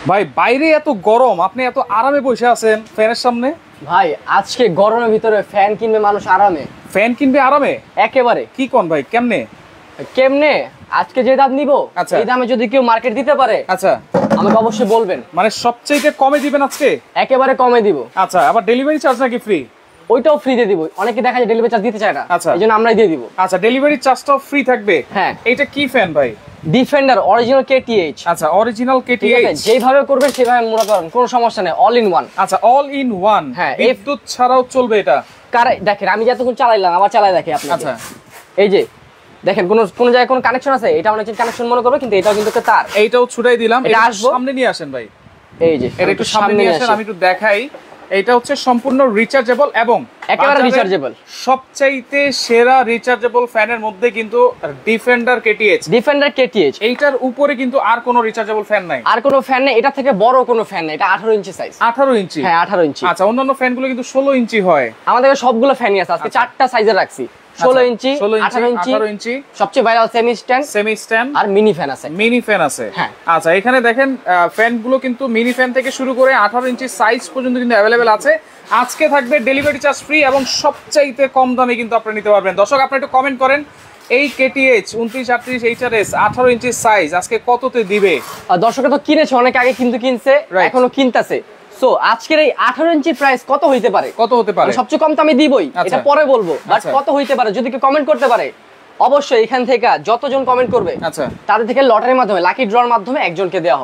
ভাই বাইরে এত গরম, আপনি এত আরামে বসে আছেন ফ্যানের সামনে। ভাই আজকে গরমের ভিতরে ফ্যান কিনবে মানুষ আরামে। ফ্যান কিনবে আরামে একেবারে। কি কোন ভাই, কেমনে কেমনে? আজকে যে দাম নিব আচ্ছা, এই দামে যদি কেউ মার্কেট দিতে পারে আচ্ছা আমাকে অবশ্যই বলবেন। মানে সবচেয়ে কমে দিবেন আজকে? একেবারে কমে দিব। আচ্ছা, আবার ডেলিভারি চার্জ নাকি ফ্রি? ওইটাও ফ্রি দিয়ে দিব। অনেকে দেখা যায় ডেলিভারি চার্জ দিতে চায় না, আচ্ছা এইজন্য আমরাই দিয়ে দিব। আচ্ছা, ডেলিভারি চার্জটাও ফ্রি থাকবে। হ্যাঁ। এটা কি ফ্যান ভাই? Defender original KTH. আচ্ছা, অরিজিনাল কেটিএইচ। যেভাবে করবেন সেভাবে মোড়া পাবেন, কোনো সমস্যা নেই। All in one. আচ্ছা, অল ইন ওয়ান। হ্যাঁ, বিদ্যুৎ ছাড়াও চলবে এটা? দেখেন আমি যতক্ষণ চালাইলাম আবার চালাই দেখে আপনি। আচ্ছা, এই যে দেখেন কোন জায়গায় কোন কানেকশন আছে, এটা অনেক কানেকশন মনে করবে, কিন্তু এটাও কিন্তু তার। এইটাও ছুটাই দিলাম। এটা আসবো সামনে নিয়ে আসেন ভাই। এই যে এটা একটু সামনে নিয়ে আসেন, আমি একটু দেখাই। এটা হচ্ছে সম্পূর্ণ রিচার্জেবল এবং একেবারে রিচার্জেবল। সবচাইতে সেরা রিচার্জেবল ফ্যানের মধ্যে কিন্তু ডিফেন্ডার কেটিএইচ। এইটার উপরে কিন্তু আর কোনো রিচার্জেবল ফ্যান নাই, আর কোনো ফ্যান নেই। এটা থেকে বড় কোনো ফ্যান নেই। এটা 18 ইঞ্চি সাইজ। 18 ইঞ্চি? হ্যাঁ 18 ইঞ্চি। আচ্ছা, অন্যান্য ফ্যানগুলো কিন্তু 16 ইঞ্চি হয়। আমাদের সবগুলো ফ্যানই আছে। আজকে 4টা সাইজে রাখছি। 16 ইঞ্চি, 18 ইঞ্চি, সবচেয়ে ভাইরাল সেমি স্ট্যান্ড আর মিনি ফ্যান আছে। হ্যাঁ। আচ্ছা, এখানে দেখেন ফ্যানগুলো কিন্তু মিনি ফ্যান থেকে শুরু করে 18 ইঞ্চি সাইজ পর্যন্ত কিন্তু অ্যাভেলেবেল আছে। আজকে থাকবে ডেলিভারি চার্জ ফ্রি এবং সবচাইতে কম দামে কিন্তু আপনি নিতে পারবেন। দর্শক, আপনি একটু কমেন্ট করেন এই কেটিএইচ 2938 এইচআরএস 18 ইঞ্চি সাইজ আজকে কততে দিবে? দর্শকরা তো কিনেছে অনেক আগে, কিন্তু কিনছে, এখনো কিনতেছে। সো আজকের এই 18 ইঞ্চি প্রাইস কত হইতে পারে? সবচেয়ে কম তো আমি দিবই, এটা পরে বলবো, বাট কত হইতে পারে যদি কেউ কমেন্ট করতে পারে অবশ্যই এখান থেকে যতজন কমেন্ট করবে আচ্ছা তাদের থেকে লটারির মাধ্যমে লাকি ড্রর মাধ্যমে একজনকে দেওয়া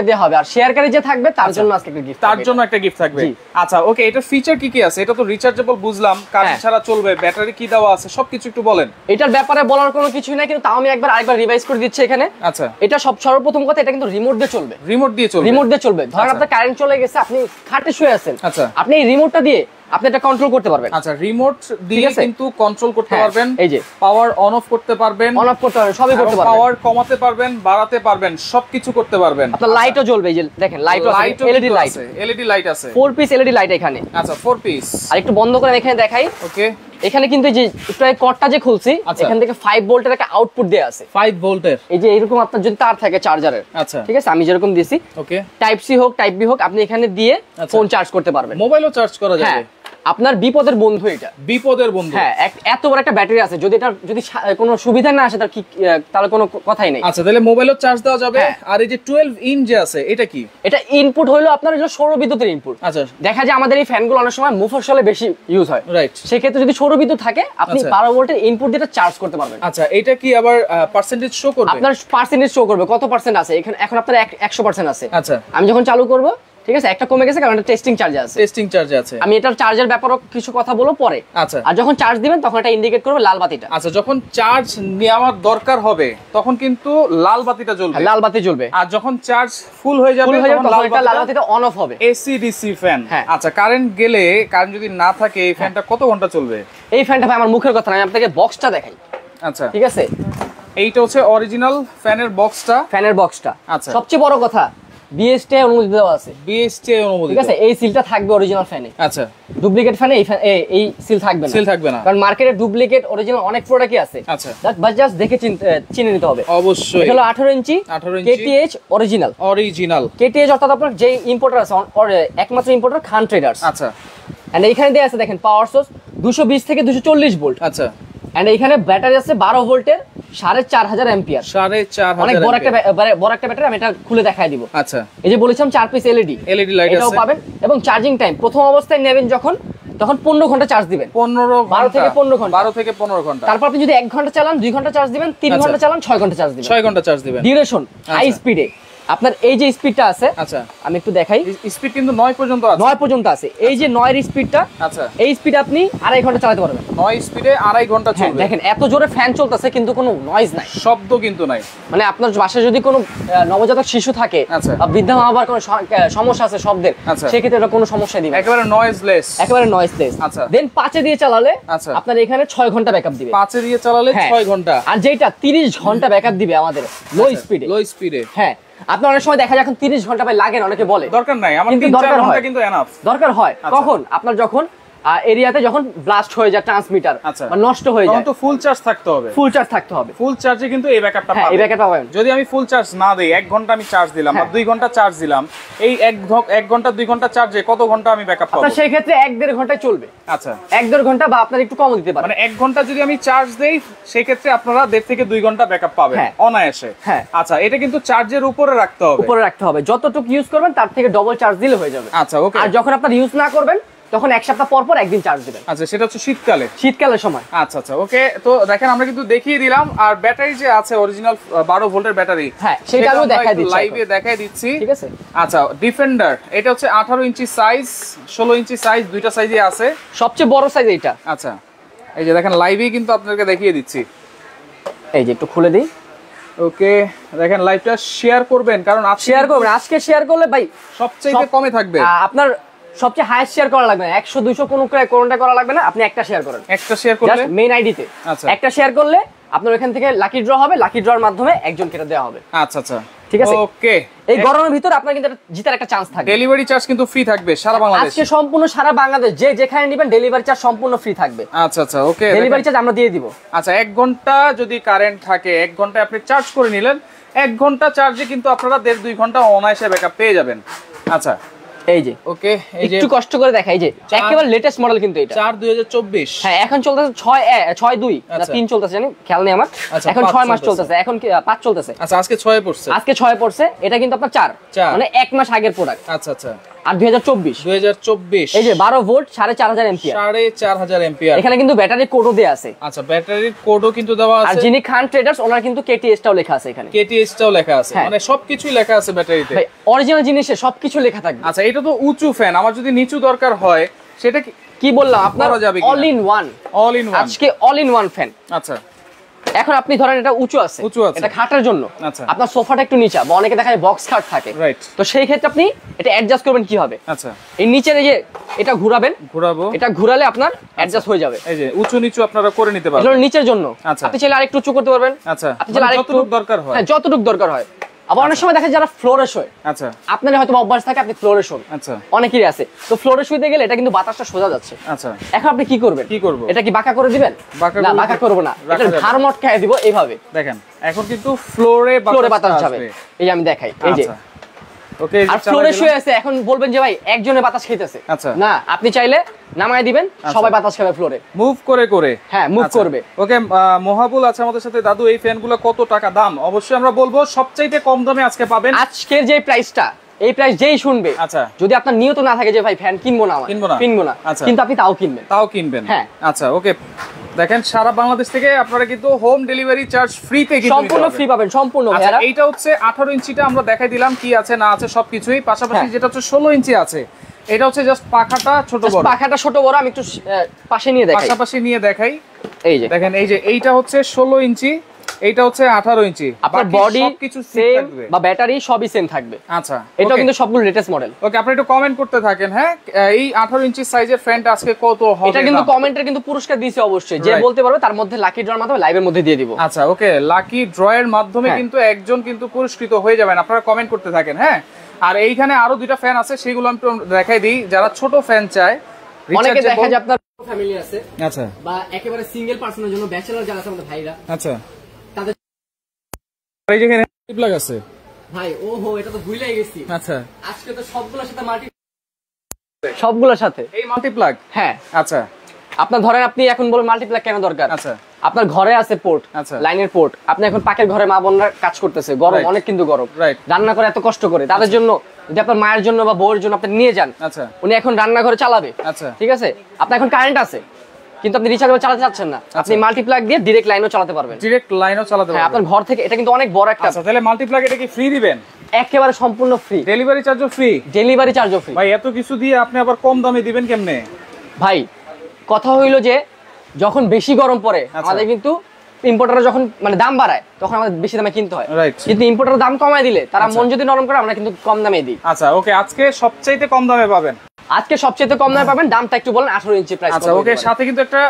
হবে। আর শেয়ারকারী যে থাকবে তার জন্য আজকে একটা গিফট, একটা গিফট থাকবে। আচ্ছা ওকে, এটা ফিচার কি আছে? এটা তো রিচার্জেবল বুঝলাম, কারেন্ট ছাড়া চলবে, ব্যাটারি কি দেওয়া আছে সবকিছু একটু বলেন। এটার ব্যাপারে বলার কোনো কিছুই নাই, কিন্তু তাও আমি আরেকবার রিভাইজ করে দিচ্ছি এখানে। আচ্ছা, এটা সর্বপ্রথম কথা, এটা কিন্তু রিমোট দিয়ে চলবে। ধরেন আপনার কারেন্ট চলে গেছে, আপনি খাটে শুয়ে আছেন, আচ্ছা আপনি এই রিমোটটা দিয়ে আপনি এটা কন্ট্রোল করতে পারবেন। আচ্ছা, রিমোট দিয়ে কিন্তু কন্ট্রোল করতে পারবেন। এই যে পাওয়ার অন অফ করতে পারবেন, সবই করতে পারবেন। পাওয়ার কমাতে পারবেন, বাড়াতে পারবেন, সবকিছু করতে পারবেন। আপনার লাইটও জ্বলবে। এই যে দেখেন লাইটও আছে, এলইডি লাইট আছে 4 পিস এলইডি লাইট এখানে। আচ্ছা, 4 পিস। আর একটু বন্ধ করে এখানে দেখাই। ওকে, এখানে কিন্তু যে প্রায় কর্ডটা যে খুলছি, এখান থেকে 5 ভোল্টের একটা আউটপুট দেয়া আছে। 5 ভোল্টের? এই যে এরকম আপনার যদি তার থাকে চার্জারের, আচ্ছা ঠিক আছে, আমি যেরকম দিছি, ওকে, টাইপ সি হোক টাইপ বি হোক, আপনি এখানে দিয়ে ফোন চার্জ করতে পারবেন। মোবাইলও চার্জ করা যাবে। আপনার বিপদের বন্ধু এটা। বিপদের বন্ধু? হ্যাঁ, এত বড় একটা ব্যাটারি আছে, যদি এটা যদি কোনো সুবিধা না আসে তাহলে কোনো কথাই নেই। আচ্ছা, তাহলে মোবাইলও চার্জ দেওয়া যাবে। আর এই যে 12 ইন যে আছে, এটা কি? এটা ইনপুট হলো আপনার সৌর বিদ্যুতের ইনপুট। আচ্ছা, দেখা যায় আমাদের এই ফ্যানগুলো অনেক সময় মুফাসলে বেশি ইউজ হয়, রাইট? সেই ক্ষেত্রে যদি সৌর বিদ্যুৎ থাকে, আপনি 12 ভোল্টের ইনপুট দিয়ে চার্জ করতে পারবেন। আচ্ছা, এটা কি আবার পার্সেন্টেজ শো করবে? আপনার পার্সেন্টেজ শো করবে, কত পার্সেন্ট আছে এখানে। এখন আপনার 100% আছে। আচ্ছা, আমি যখন চালু করব, ঠিক আছে, একটা কমে গেছে কারণ এটা টেস্টিং চার্জে আছে। আমি এটার চার্জের ব্যাপারে কিছু কথা বলবো পরে। আচ্ছা, আর যখন চার্জ দিবেন তখন এটা ইন্ডিকেট করবে লাল বাতিটা। আচ্ছা, যখন চার্জ নেওয়ার দরকার হবে তখন কিন্তু লাল বাতিটা জ্বলবে। লাল বাতি জ্বলবে। আর যখন চার্জ ফুল হয়ে যাবে তখন লাল বাতিটা অন অফ হবে। AC DC fan. আচ্ছা, কারেন্ট গেলে, কারেন্ট যদি না থাকে, এই ফ্যানটা কত ঘন্টা চলবে? এই ফ্যানটা ভাই আমার মুখের কথা না, আমি আপনাকে বক্সটা দেখাই। আচ্ছা, ঠিক আছে, এইটা হচ্ছে অরিজিনাল ফ্যানের বক্সটা। আচ্ছা, সবচেয়ে বড় কথা বিএসটিআই অনুমতি দেওয়া আছে। বিএসটিআই অনুমতি, ঠিক আছে। এই সিলটা থাকবে অরিজিনাল ফ্যানে। আচ্ছা, ডুপ্লিকেট ফ্যানে এই সিল থাকবে না, কারণ মার্কেটে ডুপ্লিকেট অরিজিনাল অনেক প্রোডাক্টই আছে। আচ্ছা, বাট জাস্ট দেখে চিনে নিতে হবে। অবশ্যই। এটা হলো 18 ইঞ্চি কেটিএইচ অরিজিনাল। কেটিএইচ অর্থাৎ আপনার যে ইম্পোর্টার আছে, একমাত্র ইম্পোর্টার খান ট্রেডার্স। আচ্ছা, এন্ড এইখানে দেয়া আছে দেখেন পাওয়ার সোর্স 220 থেকে 240 ভোল্ট। আচ্ছা, এন্ড এইখানে ব্যাটারি আছে 12 ভোল্টের 4500 অ্যাম্পিয়ার। 4500 অনেক বড় একটা ব্যাটারি। আমি এটা খুলে দেখাই দিব। আচ্ছা, এই যে বলেছিলাম 4 পিস এলইডি লাইট এটাও পাবেন। এবং চার্জিং টাইম প্রথম অবস্থায় নেবেন তখন 15 ঘন্টা চার্জ দিবেন। 12 থেকে 15 ঘন্টা। তারপর আপনি যদি 1 ঘন্টা চালান, 2 ঘন্টা চার্জ দিবেন, 3 ঘন্টা চালান, 6 ঘন্টা চার্জ দিবেন। ডিউরেশন হাই স্পিডে আপনার এই যে স্পিডটা আছে, আচ্ছা আমি একটু দেখাই। স্পিড কিন্তু 9 পর্যন্ত আছে। 9 পর্যন্ত আছে। এই যে 9 এর স্পিডটা, আচ্ছা, এই স্পিডে আপনি 2.5 ঘন্টা চালাতে পারবেন। 9 স্পিডে 2.5 ঘন্টা চলবে। দেখেন এত জোরে ফ্যান চলতেছে কিন্তু কোনো নয়েজ নাই, শব্দ কিন্তু নাই। মানে আপনার বাসায় যদি কোনো নবজাতক শিশু থাকে বা বৃদ্ধা মা বাবার কোনো সমস্যা আছে শব্দের, সেক্ষেত্রে এটা কোনো সমস্যা দিবে, একেবারে নয়েজলেস। আচ্ছা, দেন 5 দিয়ে চালালে আপনার এখানে 6 ঘন্টা ব্যাকআপ দিবে। 5 দিয়ে চালালে 6 ঘন্টা। আর যেটা 30 ঘন্টা ব্যাকআপ দিবে আমাদের লো স্পিডে। হ্যাঁ, আপনার অনেক সময় দেখা যায় এখন 30 ঘন্টা ভাই লাগে না, অনেকে বলে দরকার নাই, আমার 3-4 ঘন্টা কিন্তু এনাফ। দরকার হয় কখন? আপনার যখন এরিয়াতে যখন ব্লাস্ট হয়ে যায় ট্রান্সমিটার বা নষ্ট হয়ে যায়, তখন তো ফুল চার্জ থাকতে হবে। ফুল চার্জ থাকতে হবে। ফুল চার্জে কিন্তু এই ব্যাকআপটা পাবেন। এই ব্যাকআপটা পাবেন। যদি আমি ফুল চার্জ না দেই, 1 ঘন্টা আমি চার্জ দিলাম বা 2 ঘন্টা চার্জ দিলাম, এই 1 ঘন্টা 2 ঘন্টা চার্জে কত ঘন্টা আমি ব্যাকআপ পাবো? সেই ক্ষেত্রে 1-1.5 ঘন্টা চলবে। আচ্ছা, 1-1.5 ঘন্টা বা আপনার একটু কম দিতে পারেন। মানে 1 ঘন্টা যদি আমি চার্জ দেই, সেই ক্ষেত্রে আপনারা 1.5 থেকে 2 ঘন্টা ব্যাকআপ পাবেন অনায়াসে। আচ্ছা, এটা কিন্তু চার্জের উপরে রাখতে হবে। উপরে রাখতে হবে, যতটুকু ইউজ করবেন তার থেকে ডবল চার্জ দিলে হয়ে যাবে। আচ্ছা, ওকে। আর যখন আপনারা ইউজ না করবেন তখন 1 সপ্তাহ পর পর একদিন চার্জ দিবেন। আচ্ছা, সেটা হচ্ছে শীতকালের সময়। আচ্ছা আচ্ছা, ওকে। তো দেখেন আমরা কিন্তু দেখিয়ে দিলাম। আর ব্যাটারি যে আছে অরিজিনাল 12 ভোল্টের ব্যাটারি, সেটা আমি দেখাই দিচ্ছি, লাইভে দেখাই দিচ্ছি। ঠিক আছে। আচ্ছা, ডিফেন্ডার এটা হচ্ছে 18 ইঞ্চি সাইজ, 16 ইঞ্চি সাইজ, দুইটা সাইজই আছে। সবচেয়ে বড় সাইজ এইটা। আচ্ছা, এই যে দেখেন লাইভেই কিন্তু আপনাদেরকে দেখিয়ে দিচ্ছি। এই যে একটু খুলে দিই। ওকে, দেখেন লাইভটা শেয়ার করবেন, কারণ শেয়ার করবেন। আজকে শেয়ার করলে ভাই সবচেয়ে কমে থাকবে। আপনার সবচেয়ে হাইয়েস্ট শেয়ার করা লাগবে না, 100-200 কোনটা করা লাগবে না। আপনি একটা শেয়ার করেন, একটা শেয়ার করলে মেইন আইডিতে একটা শেয়ার করলে আপনার ওখান থেকে লাকি ড্র হবে, লাকি ড্রর মাধ্যমে একজন কেটে দেওয়া হবে। আচ্ছা আচ্ছা, ঠিক আছে। ওকে, এই গরমের ভিতরে আপনার কিন্তু জিতার একটা চান্স থাকবে। ডেলিভারি চার্জ কিন্তু ফ্রি থাকবে সারা বাংলাদেশে। আজকে সম্পূর্ণ সারা বাংলাদেশ যে যেখানে নেবেন ডেলিভারি চার্জ সম্পূর্ণ ফ্রি থাকবে। আচ্ছা আচ্ছা, ওকে, ডেলিভারি চার্জ আমরা দিয়ে দিব। আচ্ছা, 1 ঘন্টা যদি কারেন্ট থাকে, 1 ঘন্টায় আপনি চার্জ করে নিলেন, 1 ঘন্টা চার্জে কিন্তু আপনারা 1.5-2 ঘন্টা অনায়াসে ব্যাকআপ পেয়ে যাবেন। আচ্ছা, এই যে ওকে, এই যে একটু কষ্ট করে দেখাই, যে একেবারে লেটেস্ট মডেল কিন্তু এটা 4/2024। হ্যাঁ, এখন চলতেছে 6/2 না 3 চলতেছে, জানি খেয়াল নেই আমার। এখন 6 মাস চলতেছে, এখন কি 5 চলতেছে। আচ্ছা, আজকে 6 পড়ছে। আজকে 6 পড়ছে। এটা কিন্তু আপনার 4 মানে 1 মাস আগের প্রোডাক্ট। আচ্ছা আচ্ছা। আর 2024 এই যে 12 ভোল্ট 4500 এম্পিয়ার, 4500 এম্পিয়ার। এখানে কিন্তু ব্যাটারি কোডও দেয়া আছে। আচ্ছা, ব্যাটারির কোডও কিন্তু দেওয়া আছে। আর যিনি খান ট্রেডার্স ওনার কিন্তু কেটিএস টাও লেখা আছে এখানে। কেটিএস টাও লেখা আছে, মানে সবকিছুই লেখা আছে ব্যাটারিতে। ভাই অরিজিনাল জিনিসে সবকিছু লেখা থাকবে। আচ্ছা, এটা তো উঁচু ফ্যান, আমার যদি নিচু দরকার হয় সেটা কি বললাম আপনার অল ইন ওয়ান। আজকে অল ইন ওয়ান ফ্যান। আচ্ছা, এখন আপনি ধরেন এটা উঁচু আছে, এটা খাটের জন্য। আচ্ছা, আপনার সোফাটা একটু নিচা, বা অনেকে দেখা যায় বক্স খাট থাকে, রাইট। তো সেই ক্ষেত্রে আপনি এটা অ্যাডজাস্ট করবেন কিভাবে? আচ্ছা, এই নিচের এই যে এটা ঘোরাবো, এটা ঘুরালে আপনার অ্যাডজাস্ট হয়ে যাবে। এই যে উঁচু নিচু আপনারা করে নিতে পারবেন। এটা নিচের জন্য। আপনি চাইলে আরেকটু উঁচু করতে পারবেন। আচ্ছা, আপনি চাইলে আরেকটু যতটুকু দরকার হয়। হ্যাঁ, যতটুকু দরকার হয়। আবার অনেক সময় দেখা যায় যারা ফ্লোরে শোয়। আচ্ছা, আপনার হয়তো অভ্যাস থাকে আপনি ফ্লোরে শোন। আচ্ছা, অনেকেরই আছে। তো ফ্লোরে শুইতে গেলে এটা কিন্তু বাতাসটা সোজা যাচ্ছে। আচ্ছা, এখন আপনি কি করবেন? এটা কি বাঁকা করে দিবেন? না, বাঁকা করব না, এটা ধার মটকায় দিব এইভাবে। দেখেন এখন কিন্তু ফ্লোরে বাতাস যাবে। এই যে আমি দেখাই, এই যে ওকে, আর ফ্লোরে শুয়ে আছে। এখন বলবেন যে ভাই একজনে বাতাস খাইতেছে, আচ্ছা, না, আপনি চাইলে নামায় দিবেন, সবাই বাতাস খাবে ফ্লোরে, মুভ করে। হ্যাঁ, মুভ করবে। ওকে, মহাবুল আছে আমাদের সাথে। দাদু, এই ফ্যানগুলো কত টাকা দাম? অবশ্যই আমরা বলবো সবচাইতে কম দামে আজকে পাবেন। আজকের যে প্রাইসটা, এই প্রাইস যেই শুনবে, আচ্ছা, যদি আপনার নিয়ত না থাকে যে ভাই ফ্যান কিনবো না, কিন্তু আপনি তাও কিনবেন। হ্যাঁ, আচ্ছা, ওকে। দেখেন সারা বাংলাদেশ থেকে আপনারা কিন্তু হোম ডেলিভারি চার্জ ফ্রিতে কিন্তু সম্পূর্ণ ফ্রি পাবেন, সম্পূর্ণ। আচ্ছা, এইটা হচ্ছে 18 ইঞ্চিটা আমরা দেখাই দিলাম কি আছে না আছে সবকিছুই। পাশাপাশি যেটা হচ্ছে 16 ইঞ্চি আছে, এটা হচ্ছে জাস্ট পাখাটা ছোট বড়। আমি একটু পাশে নিয়ে দেখাই, পাশাপাশি নিয়ে দেখাই। এই যে দেখেন, এই যে এইটা হচ্ছে 16 ইঞ্চি, এইটা হচ্ছে 18 ইঞ্চি। আপনার বডি সবকিছু সেম বা ব্যাটারি সবই সেম থাকবে। আচ্ছা, এটা কিন্তু সবগুলো লেটেস্ট মডেল। ওকে, আপনি একটু কমেন্ট করতে থাকেন। হ্যাঁ, এই 18 ইঞ্চি সাইজের ফ্যানটা আজকে কত হবে? এটা কিন্তু কমেন্টের কিন্তু পুরস্কার দিয়েছে অবশ্যই, যে বলতে পারবে তার মধ্যে লাকি ড্রর মাধ্যমে লাইভের মধ্যে দিয়ে দিব। আচ্ছা, ওকে, লাকি ড্রয়ের মাধ্যমে কিন্তু একজন কিন্তু পুরস্কৃত হয়ে যাবেন। আপনারা কমেন্ট করতে থাকেন। হ্যাঁ, আর এইখানে আরো দুইটা ফ্যান আছে, সেগুলো আমি দেখাই দিই। যারা ছোট ফ্যান চায়, অনেকে দেখা যায় আপনার ফ্যামিলি আছে, আচ্ছা, বা একেবারে সিঙ্গেল পার্সনের জন্য, ব্যাচেলর যারা আছে আমাদের ভাইরা, আচ্ছা, তাদের এই যেখানে প্লাগ আছে ভাই। ওহো, এটা তো ভুলেই গেছি। আচ্ছা, আজকে তো সবগুলোর সাথে এই মাল্টিপ্লাগ। হ্যাঁ, আচ্ছা, আপনার ধরেন আপনি এখন বলেন মাল্টিপ্লাগ কেন দরকার? আচ্ছা, আপনার ঘরে আছে পোর্ট, লাইনের পোর্ট। আপনি এখন পাকের ঘরে মা বোনরা কাজ করতেছে, গরম অনেক, কিন্তু গরম রান্না করে এত কষ্ট করে, তাদের জন্য যদি আপনার মায়ের জন্য বা বউয়ের জন্য আপনি নিয়ে যান, আচ্ছা, উনি এখন রান্নাঘরে চালাবে, আচ্ছা, ঠিক আছে, আপনার এখন কারেন্ট আছে কিন্তু আপনি রিচার্জ চালাতে চাচ্ছেন না, আপনি মাল্টিপ্লাগ দিয়ে ডাইরেক্ট লাইনও চালাতে পারবেন। হ্যাঁ, আপনার ঘর থেকে। এটা কিন্তু অনেক বড় একটা। আচ্ছা, তাহলে মাল্টিপ্লাগ এটা কি ফ্রি দিবেন? একেবারে সম্পূর্ণ ফ্রি। ডেলিভারি চার্জও ফ্রি? ডেলিভারি চার্জও ফ্রি। ভাই, এত কিছু দিয়ে আপনি আবার কম দামে দিবেন কেমনে? ভাই, কথা হইলো যে যখন বেশি গরম পড়ে আমাদের কিন্তু ইম্পোর্টাররা যখন মানে দাম বাড়ায় তখন আমাদের বেশি দামে কিনতে হয়, কিন্তু ইম্পোর্টার দাম কমায় দিলে, তারা মন যদি নরম করে, আমরা কিন্তু কম দামে দিই। আচ্ছা, ওকে, আজকে সবচাইতে কম দামে পাবেন। আজকে সবচেয়ে কম দামে পাবেন। দামটা একটু বলেন। 18 ইঞ্চি প্রাইস। আচ্ছা, ওকে, সাথে কিন্তু একটা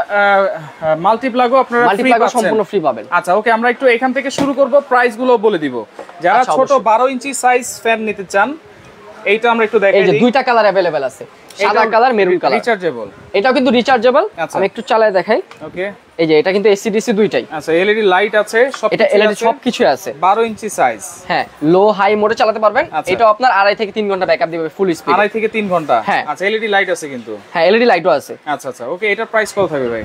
মাল্টিপ্লাগও আপনারা ফ্রি পাচ্ছেন, সম্পূর্ণ ফ্রি পাবেন। আচ্ছা, ওকে, আমরা একটু এখান থেকে শুরু করব, প্রাইস গুলো বলে দিব। যারা ছোট 12 ইঞ্চি সাইজ ফ্যান নিতে চান, এইটা আমরা একটু দেখাই দিই। এই যে দুইটা কালার अवेलेबल আছে, সাদা কালার মেরুন কালার, রিচার্জেবল। এটাও কিন্তু রিচার্জেবল। আমি একটু চালায় দেখাই। ওকে, এই যে এটা কিন্তু এসি ডিসি দুইটাই। আচ্ছা, এলইডি লাইট আছে, সব এটা এলইডি সবকিছু আছে। 12 ইঞ্চি সাইজ। হ্যাঁ, লো হাই মোডে চালাতে পারবেন। এটাও আপনার 2.5 থেকে 3 ঘন্টা ব্যাকআপ দিবে ফুল স্পিড। 2.5 থেকে 3 ঘন্টা। হ্যাঁ, আচ্ছা, এলইডি লাইট আছে কিন্তু। হ্যাঁ, এলইডি লাইটও আছে। আচ্ছা আচ্ছা, ওকে, এটার প্রাইস কত থাকবে ভাই?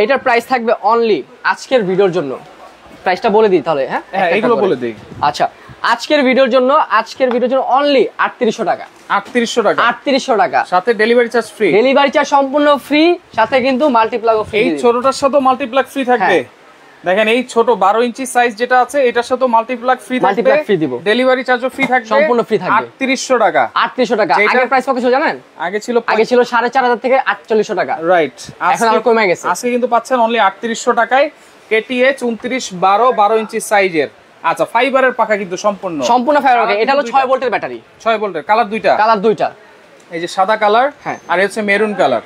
এটার প্রাইস থাকবে অনলি আজকের ভিডিওর জন্য, প্রাইসটা বলে দিই তাহলে। হ্যাঁ, এইগুলো বলে দিই। আচ্ছা, আজকের ভিডিওর জন্য অনলি 3800 টাকা। 3800 টাকা, 3800 টাকা, সাথে delivery charge free. Delivery charge সম্পূর্ণ ফ্রি, সাথে কিন্তু মাল্টিপ্লাগও ফ্রি। এই ছোটটার সাথে মাল্টিপ্লাগ ফ্রি থাকবে। দেখেন, এই ছোট 12 ইঞ্চি সাইজ যেটা আছে, এটার সাথে মাল্টিপ্লাগ ফ্রি থাকবে। মাল্টিপ্লাগ ফ্রি দিব, ডেলিভারি চার্জও ফ্রি থাকবে, সম্পূর্ণ ফ্রি থাকবে। 3800 টাকা। 3800 টাকা। আগের প্রাইস কত ছিল জানেন? আগে ছিল 4500 থেকে 4800 টাকা। রাইট, এখন আর কমে গেছে। আজকে কিন্তু পাচ্ছেন অনলি 3800 টাকায় কেটিএ 3412 ইঞ্চি সাইজের। আচ্ছা, ফাইবারের পাখা কিন্তু সম্পূর্ণ ফাইবার। এটা হলো 6 ভোল্টের ব্যাটারি। 6 ভোল্টের, কালার দুইটা। এই যে সাদা কালার, আর হচ্ছে মেরুন কালার।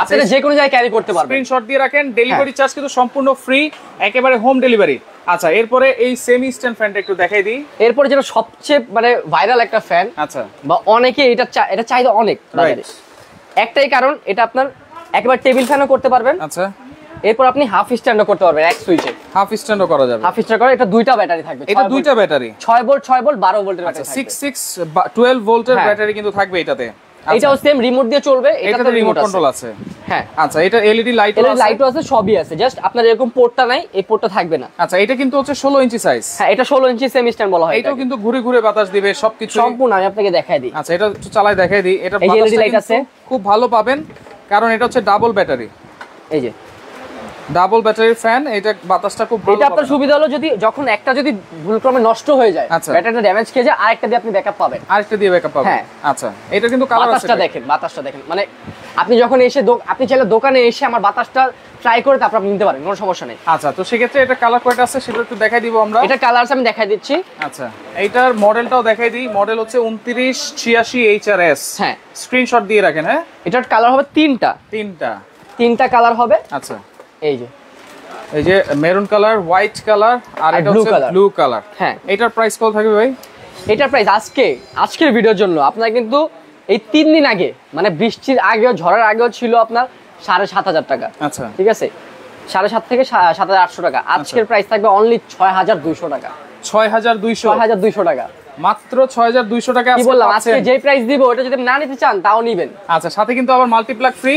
আপনারা যে কোনো জায়গায় ক্যারি করতে পারবেন। স্ক্রিনশট দিয়ে রাখেন। ডেলিভারি চার্জ কিন্তু সম্পূর্ণ ফ্রি, একেবারে হোম ডেলিভারি। আচ্ছা, এরপরে এই সেমি স্ট্যান্ড ফ্যানটা একটু দেখাই দিই। এরপরে যেটা সবচেয়ে মানে ভাইরাল একটা ফ্যান, আচ্ছা, বা অনেকে এটা চাহিদা অনেক বাজারে। একটাই কারণ, এটা আপনার একবার টেবিল ফ্যানও করতে পারবেন। আচ্ছা, এরপর আপনি হাফ স্ট্যান্ডও করতে পারবেন এক সুইচে। হাফ স্ট্যান্ডও করা যাবে। হাফ স্ট্যান্ড করে এটা দুইটা ব্যাটারি থাকবে। এটা দুইটা ব্যাটারি, 6 ভোল্ট 12 ভোল্টের ব্যাটারি থাকবে। 12 ভোল্টের ব্যাটারি কিন্তু থাকবে এটাতে। এটাও সেম রিমোট দিয়ে চলবে। এটাতে রিমোট কন্ট্রোল আছে। হ্যাঁ, আচ্ছা, এটা এলইডি লাইটও আছে, সবই আছে। জাস্ট আপনার এরকম পোর্টটা নাই, এই পোর্টটা থাকবে না। আচ্ছা, এটা কিন্তু হচ্ছে 16 ইঞ্চি সাইজ। হ্যাঁ, এটা 16 ইঞ্চি সেমি স্ট্যান্ড বলা হয়। এটাও কিন্তু ঘুরে ঘুরে বাতাস দিবে, সবকিছু সম্পূর্ণ। আমি আপনাকে দেখাই দিই। আচ্ছা, এটা একটু চালাই দেখাই দিই। এটা এলইডি লাইট আছে, খুব ভালো পাবেন, কারণ এটা হচ্ছে ডাবল ব্যাটারি। এই যে ডাবল ব্যাটারির ফ্যান, এটা বাতাসটা খুব ভালো। এটা আপনার সুবিধা হলো যখন একটা যদি ভুলক্রমে নষ্ট হয়ে যায়, ব্যাটারিটা ড্যামেজ খেয়ে যায়, আরেকটা দিয়ে আপনি ব্যাকআপ পাবেন। আরেকটা দিয়ে ব্যাকআপ পাবেন। হ্যাঁ, আচ্ছা, এটা কিন্তু কালার আছে। বাতাসটা দেখেন, মানে আপনি যখন আপনি চাইলে দোকানে এসে আমার বাতাসটা ট্রাই করে তারপর আপনি নিতে পারেন, কোনো সমস্যা নেই। আচ্ছা, তো সেক্ষেত্রে এটা কালার কয়টা আছে সেটা একটু দেখাই দিব আমরা। এটা কালার আছে, আমি দেখাই দিচ্ছি। আচ্ছা, এইটার মডেলটাও দেখাই দিই। মডেল হচ্ছে 2986 HRS। হ্যাঁ, স্ক্রিনশট দিয়ে রাখেন। হ্যাঁ, এটার কালার হবে তিনটা কালার হবে। আচ্ছা, এই যে মেরুন কালার, হোয়াইট কালার, আর এটা হচ্ছে ব্লু কালার। হ্যাঁ, এটার প্রাইস কত থাকবে ভাই? এটার প্রাইস আজকের ভিডিওর জন্য আপনারা কিন্তু এই 3 দিন আগে, মানে বৃষ্টির আগেও ঝড়ের আগেও ছিল আপনার 7500 টাকা। আচ্ছা, ঠিক আছে, 7,500 থেকে 7,800 টাকা। আজকের প্রাইস থাকবে অনলি 6200 টাকা। 6200 টাকা, মাত্র 6200 টাকা। কি বললাম, আজকে যে প্রাইস দিব ওটা যদি না নিতে চান তাও নিবেন। আচ্ছা, সাথে কিন্তু আবার মাল্টিপ্লাগ ফ্রি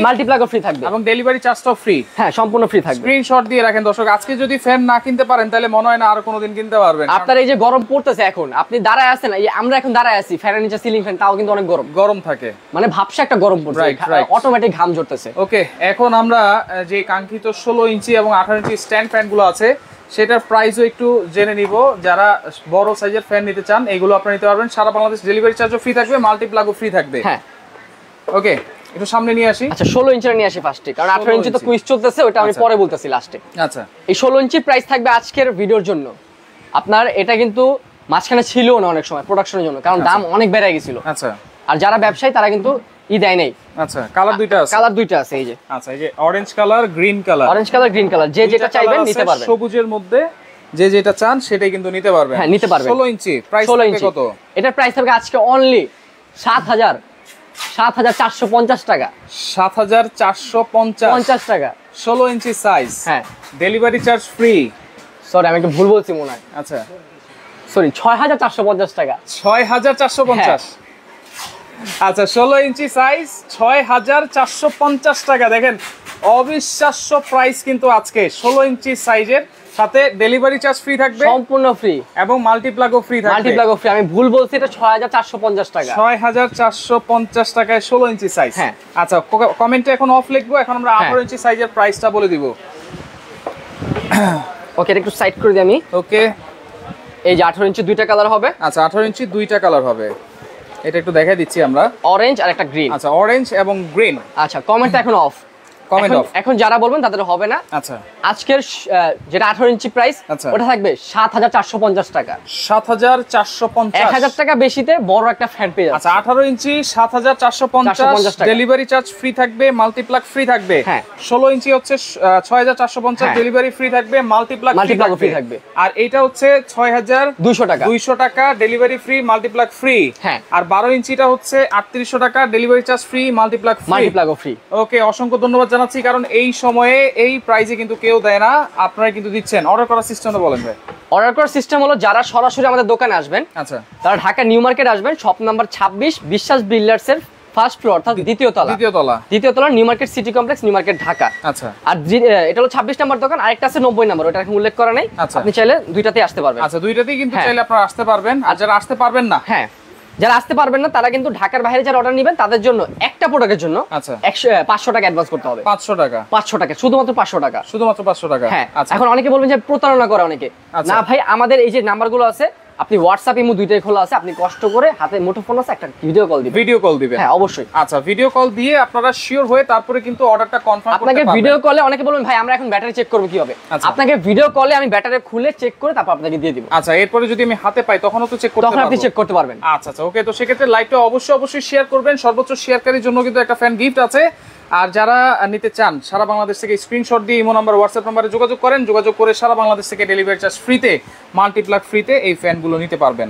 থাকবে, এবং ডেলিভারি চার্জটাও ফ্রি। হ্যাঁ, সম্পূর্ণ ফ্রি থাকবে। স্ক্রিনশট দিয়ে রাখেন দর্শক। আজকে যদি ফ্যান না কিনতে পারেন তাহলে মনে হয় না আর কোনোদিন কিনতে পারবেন। আপনার এই যে গরম পড়তেছে এখন, আপনি দাঁড়ায় আছেন, এই আমরা এখন দাঁড়ায় আছি, ফ্যানের নিচে সিলিং ফ্যান, তাও কিন্তু অনেক গরম থাকে, মানে ভাবসা একটা গরম পড়ছে, অটোমেটিক ঘাম ঝরতেছে। ওকে, এখন আমরা যে কাঙ্ক্ষিত 16 ইঞ্চি এবং 18 ইঞ্চি স্ট্যান্ড ফ্যানগুলো আছে সেটার প্রাইসও একটু জেনে নিব। যারা বড় সাইজের ফ্যান নিতে চান এগুলো আপনারা নিতে পারবেন। সারা বাংলাদেশ ডেলিভারি চার্জও ফ্রি থাকবে, মাল্টিপ্লাগও ফ্রি থাকবে। হ্যাঁ, ওকে, একটু সামনে নিয়ে আসি। আচ্ছা, 16 ইঞ্চি নিয়ে আসি ফার্স্টে, কারণ 18 ইঞ্চি তো কুইজ চলতেছে, ওটা আমি পরে বলতেছি লাস্টে। আচ্ছা, এই 16 ইঞ্চি প্রাইস থাকবে আজকের ভিডিওর জন্য। আপনার এটা কিন্তু মাঝখানে ছিল না অনেক সময় প্রোডাকশনের জন্য, কারণ দাম অনেক বেড়ে গেছিল। আচ্ছা, আর যারা ব্যবসায়ী তারা কিন্তু দেয় নাই। আচ্ছা, কালার দুইটা আছে। এই যে, আচ্ছা, এই যে অরেঞ্জ কালার, গ্রিন কালার, যে যেটা চাইবেন নিতে পারবেন। সবুজের মধ্যে যে যেটা চান সেটাই কিন্তু নিতে পারবেন। হ্যাঁ, নিতে পারবেন। 16 ইঞ্চি প্রাইস কত? এটার প্রাইস থাকবে আজকে অনলি 7450 টাকা। 7450 টাকা, 16 ইঞ্চি সাইজ। হ্যাঁ, ডেলিভারি চার্জ ফ্রি। সরি, আমি একটু ভুল বলছি মনে হয়। আচ্ছা, সরি, 6450 টাকা। 6450। আচ্ছা, 16 ইঞ্চি সাইজ, 6450 টাকা। দেখেন, অবিশ্বাস্য প্রাইস কিন্তু আজকে 16 ইঞ্চি সাইজের, সাথে ডেলিভারি চার্জ ফ্রি থাকবে, সম্পূর্ণ ফ্রি, এবং মাল্টিপ্লাগও ফ্রি থাকবে। আমি ভুল বলছি, এটা 6450 টাকা। 6450 টাকায় 16 ইঞ্চি সাইজ। হ্যাঁ, আচ্ছা, কমেন্টে এখন অফ লিখবো। এখন আমরা 18 ইঞ্চি সাইজের প্রাইসটা বলে দিব। ওকে, এটা একটু সাইড করে দিই আমি। ওকে, এই যে 18 ইঞ্চি দুইটা কালার হবে। আচ্ছা, 18 ইঞ্চি দুইটা কালার হবে, এটা একটু দেখাই দিচ্ছি আমরা। অরেঞ্জ আর একটা গ্রিন। আচ্ছা, অরেঞ্জ এবং গ্রিন। আচ্ছা, কমেন্টটা এখন অফ। Comment of. এখন যারা বলবেন তাদের হবে না। আচ্ছা, আজকের যেটা 18 ইঞ্চি প্রাইস ওটা থাকবে 7450 টাকা। 7450, 1000 টাকা বেশিতে বড় একটা ফ্যান পেয়ে যাচ্ছে। আচ্ছা 18 ইঞ্চি 7450 টাকা। ডেলিভারি চার্জ ফ্রি থাকবে, মাল্টিপ্লাগ ফ্রি থাকবে। হ্যাঁ। 16 ইঞ্চি হচ্ছে 6450 ডেলিভারি ফ্রি থাকবে, মাল্টিপ্লাগ ফ্রি থাকবে। আর এটা হচ্ছে 6200 টাকা, 200 টাকা ডেলিভারি ফ্রি, মাল্টিপ্লাগ ফ্রি। হ্যাঁ। আর 12 ইঞ্চিটা হচ্ছে 3800 টাকা delivery charge free, multiplug free. Okay, অসংখ্য ধন্যবাদ জানাচ্ছি, কারণ এই সময়ে এই প্রাইসে কিন্তু কেউ দেয় না, আপনারা কিন্তু দিচ্ছেন। অর্ডার করার সিস্টেমটা বলেন ভাই। অর্ডার করার সিস্টেম হলো যারা সরাসরি আমাদের দোকানে আসবেন, আচ্ছা, তারা ঢাকা নিউ মার্কেট আসবেন, শপ নাম্বার 26, বিশ্বাস বিল্ডার্স এর ফার্স্ট ফ্লোর, অর্থাৎ দ্বিতীয় তলা new market city complex, new market Dhaka. আচ্ছা, আর এটা হলো 26 নাম্বার দোকান, আরেকটা আছে 90 নাম্বার, ওটা এখন উল্লেখ করা নাই। আপনি চাইলে দুইটাতেই আসতে পারবেন। আচ্ছা, দুইটাতেই কিন্তু চাইলে আপনারা আসতে পারবেন। আর যারা আসতে পারবেন না, হ্যাঁ, যারা আসতে পারবেন না তারা কিন্তু ঢাকার বাইরে যারা অর্ডার নেবেন তাদের জন্য একটা প্রোডাক্টের জন্য 500 টাকা অ্যাডভান্স করতে হবে। 500 টাকা, শুধুমাত্র 500 টাকা, শুধুমাত্র 500 টাকা। হ্যাঁ। এখন অনেকে বলবেন যে প্রতারণা করে অনেকে, না ভাই, আমাদের এই যে নাম্বারগুলো আছে, আপনি হোয়াটসঅ্যাপ ইমো দুইটাই খোলা আছে, আপনি কষ্ট করে হাতে মুঠোফোন আছে, একটা ভিডিও কল দিবেন। হ্যাঁ, অবশ্যই। আচ্ছা, ভিডিও কল দিয়ে আপনারা শিওর হয়ে তারপরে কিন্তু অর্ডারটা কনফার্ম করতে পারবেন। আপনাকে ভিডিও কলে অনেকে বলবেন ভাই আমরা এখন ব্যাটারি চেক করব কিভাবে? আপনাকে ভিডিও কলে আমি ব্যাটারি খুলে চেক করে তারপর আপনাকে দিয়ে দিব। আচ্ছা, এরপরে যদি আমি হাতে পাই তখনও তো চেক করতে পারবো? তখন আপনি চেক করতে পারবেন। আচ্ছা, ওকে। তো সেক্ষেত্রে লাইভটা অবশ্যই শেয়ার করবেন। সর্বোচ্চ শেয়ারকারীর জন্য কিন্তু একটা ফ্যান গিফট আছে। আর যারা নিতে চান সারা বাংলাদেশ থেকে স্ক্রিনশট দিয়ে ইমো নাম্বার, হোয়াটসঅ্যাপ নাম্বারে যোগাযোগ করে সারা বাংলাদেশ থেকে ডেলিভারি চার্জ ফ্রিতে, মাল্টিপ্লাগ ফ্রিতে এই ফ্যানগুলো নিতে পারবেন।